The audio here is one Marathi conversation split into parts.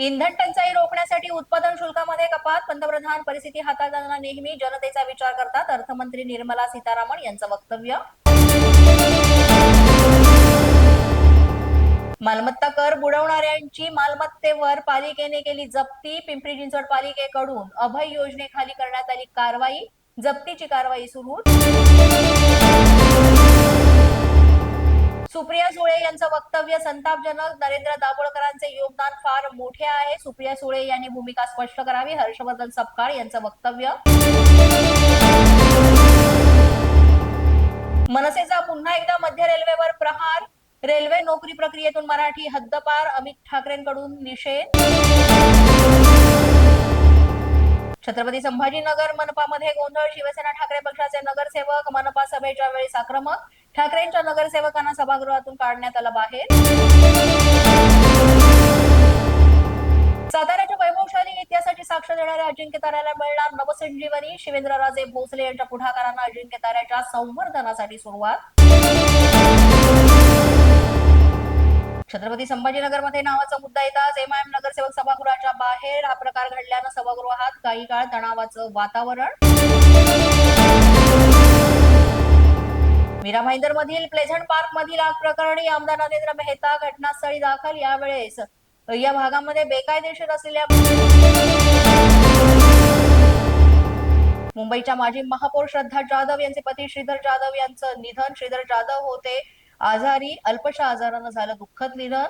इंधन टंचाई रोखण्यासाठी उत्पादन शुल्कामध्ये कपात. पंतप्रधान परिस्थिती हाताळताना नेहमी जनतेचा विचार करतात. अर्थमंत्री निर्मला सीतारामन यांचं वक्तव्य. मालमत्ता कर बुडवणाऱ्यांची मालमत्तेवर पालिकेने केली जप्ती. पिंपरी चिंचवड पालिकेकडून अभय योजनेखाली करण्यात आली कारवाई. जप्तीची कारवाई सुरू. सुप्रिया सुळे यांचं वक्तव्य संतापजनक. नरेंद्र दाभोळकरांचे योगदान फार मोठे आहे. सुप्रिया सुळे यांनी भूमिका स्पष्ट करावी. हर्षवर्धन सपकाळ यांचं वक्तव्य. मनसेचा पुन्हा एकदा मध्य रेल्वेवर प्रहार. रेल्वे नोकरी प्रक्रियेतून मराठी हद्दपार. अमित ठाकरेंकडून निषेध. छत्रपती संभाजीनगर मनपामध्ये गोंधळ. शिवसेना ठाकरे पक्षाचे नगरसेवक मनपा सभेच्या वेळी आक्रमक. ठाकरेंच्या नगरसेवकांना सभागृहातून काढण्यात आलं बाहेर. साताऱ्याच्या वैभवशाली इतिहासाची साक्ष देणाऱ्या अजिंक्य ताऱ्याला मिळणार नवसंजीवनी. शिवेंद्रराजे भोसले यांच्या पुढाकारानं अजिंक्य ताऱ्याच्या संवर्धनासाठी सुरुवात. छत्रपती संभाजीनगरमध्ये नावाचा मुद्दा येताच एमआयएम नगरसेवक सभागृहाच्या बाहेर. हा प्रकार घडल्यानं सभागृहात काही काळ तणावाचं वातावरण. मीरा भाईंदर मधील प्लेझंट पार्क मधील आग प्रकरणी आमदार नरेंद्र मेहता घटनास्थळी दाखल. यावेळेस या भागामध्ये बेकायदेशीर असलेल्या मुंबईच्या माजी महापौर श्रद्धा जाधव यांचे पती श्रीधर जाधव यांचं निधन. श्रीधर जाधव होते आजारी. अल्पशा आजारानं झालं दुःखद निधन.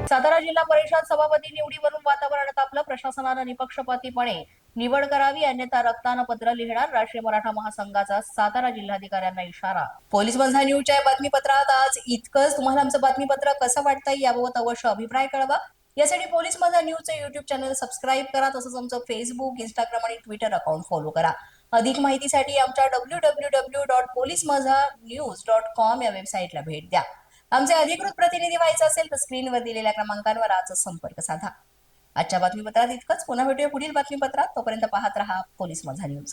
सातारा जिल्हा परिषद सभापती निवडीवरून वातावरण तापलं. प्रशासनानं निपक्षपातीपणे निवड करावी, अन्यथा रक्तानं पत्र लिहिणार. राष्ट्रीय मराठा महासंघाचा सातारा जिल्हाधिकाऱ्यांना इशारा. पोलीस बंधा न्यूजच्या बातमीपत्रात आज इतकंच. तुम्हाला आमचं बातमीपत्र कसं वाटतंय याबाबत अवश्य अभिप्राय कळवा. यासाठी पोलीस बंधा न्यूजचे युट्यूब चॅनल सबस्क्राईब करा. तसंच आमचं फेसबुक, इंस्टाग्राम आणि ट्विटर अकाउंट फॉलो करा. अधिक माहितीसाठी आमच्या www.policemazhanews.com या वेबसाईटला भेट द्या. आमचे अधिकृत प्रतिनिधी व्हायचं असेल तर स्क्रीनवर दिलेल्या क्रमांकांवर आजच संपर्क साधा. आजच्या बातमीपत्रात इतकंच. पुन्हा भेटूया पुढील बातमीपत्रात. तोपर्यंत पाहत रहा पोलीस माझा न्यूज.